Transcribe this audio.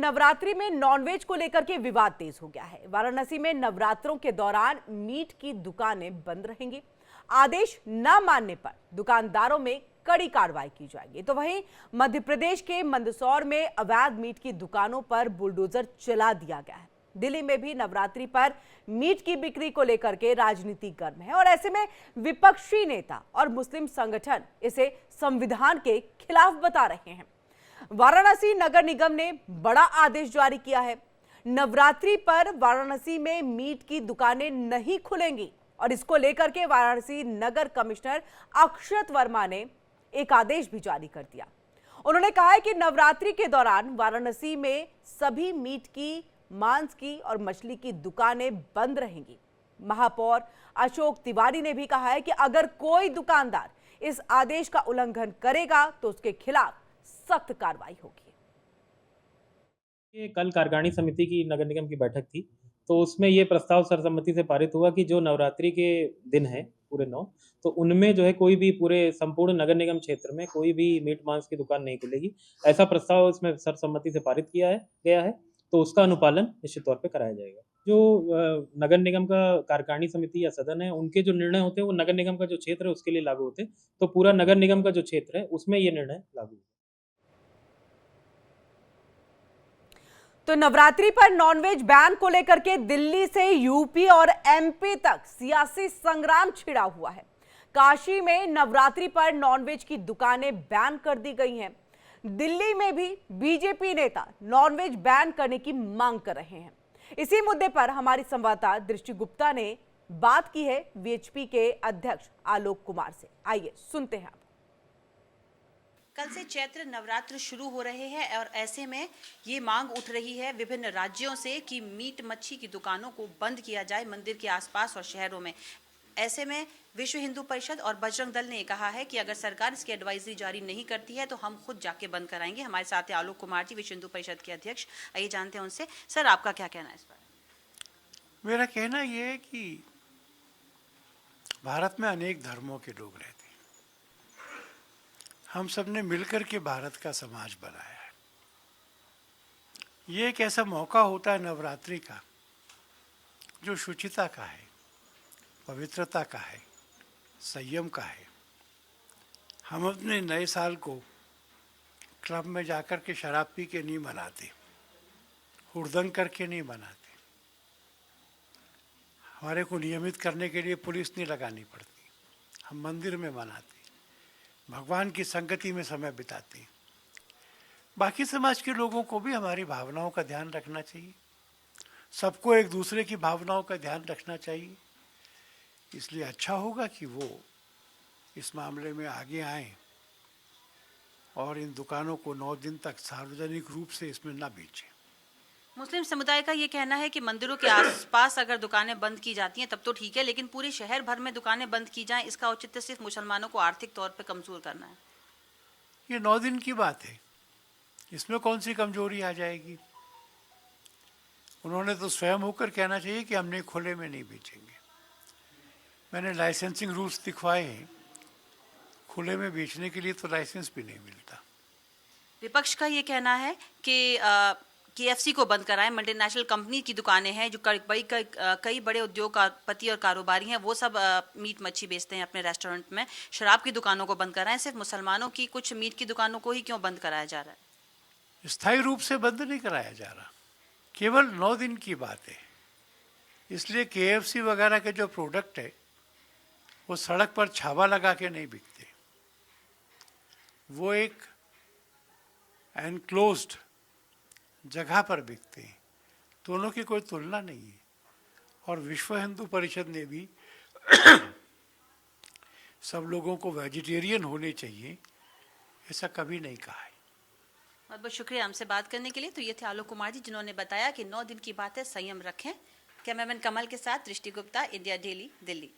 नवरात्रि में नॉनवेज को लेकर के विवाद तेज हो गया है। वाराणसी में नवरात्रों के दौरान मीट की दुकानें बंद रहेंगी। आदेश न मानने पर दुकानदारों में कड़ी कार्रवाई की जाएगी। तो वहीं मध्य प्रदेश के मंदसौर में अवैध मीट की दुकानों पर बुलडोजर चला दिया गया है। दिल्ली में भी नवरात्रि पर मीट की बिक्री को लेकर के राजनीति गर्म है और ऐसे में विपक्षी नेता और मुस्लिम संगठन इसे संविधान के खिलाफ बता रहे हैं। वाराणसी नगर निगम ने बड़ा आदेश जारी किया है। नवरात्रि पर वाराणसी में मीट की दुकानें नहीं खुलेंगी और इसको लेकर के वाराणसी नगर कमिश्नर अक्षत वर्मा ने एक आदेश भी जारी कर दिया। उन्होंने कहा है कि नवरात्रि के दौरान वाराणसी में सभी मीट की, मांस की और मछली की दुकानें बंद रहेंगी। महापौर अशोक तिवारी ने भी कहा है कि अगर कोई दुकानदार इस आदेश का उल्लंघन करेगा तो उसके खिलाफ सख्त कार्रवाई होगी। कल कार्यकारिणी समिति की नगर निगम की बैठक थी, तो उसमें ये प्रस्ताव सर्वसम्मति से पारित हुआ कि जो नवरात्रि के दिन है पूरे 9, तो उनमें जो है कोई भी पूरे संपूर्ण नगर निगम क्षेत्र में कोई भी मीट मांस की दुकान नहीं खुलेगी। ऐसा प्रस्ताव इसमें सर्वसम्मति से पारित किया गया है, तो उसका अनुपालन निश्चित तौर पे कराया जाएगा। जो नगर निगम का कार्यकारिणी समिति या सदन है, उनके जो निर्णय होते हैं वो नगर निगम का जो क्षेत्र है उसके लिए लागू होते हैं, तो पूरा नगर निगम का जो क्षेत्र है उसमें ये निर्णय लागू है। तो नवरात्रि पर नॉनवेज बैन को लेकर के दिल्ली से यूपी और एमपी तक सियासी संग्राम छिड़ा हुआ है। काशी में नवरात्रि पर नॉनवेज की दुकानें बैन कर दी गई हैं। दिल्ली में भी बीजेपी नेता नॉनवेज बैन करने की मांग कर रहे हैं। इसी मुद्दे पर हमारी संवाददाता दृष्टि गुप्ता ने बात की है वीएचपी के अध्यक्ष आलोक कुमार से। आइए सुनते हैं। कल से चैत्र नवरात्र शुरू हो रहे हैं और ऐसे में ये मांग उठ रही है विभिन्न राज्यों से कि मीट मच्छी की दुकानों को बंद किया जाए मंदिर के आसपास और शहरों में। ऐसे में विश्व हिंदू परिषद और बजरंग दल ने कहा है कि अगर सरकार इसकी एडवाइजरी जारी नहीं करती है तो हम खुद जाके बंद कराएंगे। हमारे साथ है आलोक कुमार जी, विश्व हिंदू परिषद के अध्यक्ष। आइए जानते हैं उनसे। सर, आपका क्या कहना है इस पर? मेरा कहना यह है कि भारत में अनेक धर्मों के लोग रहते हैं। हम सब ने मिलकर के भारत का समाज बनाया है। ये एक ऐसा मौका होता है नवरात्रि का जो शुचिता का है, पवित्रता का है, संयम का है। हम अपने नए साल को क्लब में जाकर के शराब पी के नहीं मनाते, हुड़दंग करके नहीं मनाते। हमारे को नियमित करने के लिए पुलिस नहीं लगानी पड़ती। हम मंदिर में मनाते, भगवान की संगति में समय बिताते हैं। बाकी समाज के लोगों को भी हमारी भावनाओं का ध्यान रखना चाहिए। सबको एक दूसरे की भावनाओं का ध्यान रखना चाहिए। इसलिए अच्छा होगा कि वो इस मामले में आगे आए और इन दुकानों को 9 दिन तक सार्वजनिक रूप से इसमें न बेचें। मुस्लिम समुदाय का ये कहना है कि मंदिरों के आसपास अगर दुकानें बंद की जाती हैं तब तो ठीक है, लेकिन पूरे शहर भर में दुकानें बंद की जाएं, इसका औचित्य सिर्फ मुसलमानों को आर्थिक तौर पर कमजोर करना है। ये 9 दिन की बात है, इसमें कौन सी कमजोरी आ जाएगी? उन्होंने तो स्वयं होकर कहना चाहिए कि हमने खुले में नहीं बेचेंगे। मैंने लाइसेंसिंग रूल्स दिखवाए हैं, खुले में बेचने के लिए तो लाइसेंस भी नहीं मिलता। विपक्ष का ये कहना है कि KFC को बंद कराएं। मल्टीनेशनल कंपनी की दुकानें हैं जो कई बड़े उद्योगपति और कारोबारी हैं, वो सब मीट मच्छी बेचते हैं अपने रेस्टोरेंट में। शराब की दुकानों को बंद कराएं। सिर्फ मुसलमानों की कुछ मीट की दुकानों को ही क्यों बंद कराया जा रहा है? स्थायी रूप से बंद नहीं कराया जा रहा, केवल 9 दिन की बात है। इसलिए KFC वगैरह के जो प्रोडक्ट है वो सड़क पर छावा लगा के नहीं बिकते। वो एक एनक्लोज्ड जगह पर बिकते हैं। दोनों की कोई तुलना नहीं है। और विश्व हिंदू परिषद ने भी सब लोगों को वेजिटेरियन होने चाहिए, ऐसा कभी नहीं कहा है। बहुत बहुत शुक्रिया हमसे बात करने के लिए। तो ये थे आलोक कुमार जी, जिन्होंने बताया कि 9 दिन की बात है, संयम रखें। कैमरामैन कमल के साथ दृष्टि गुप्ता, इंडिया डेली, दिल्ली।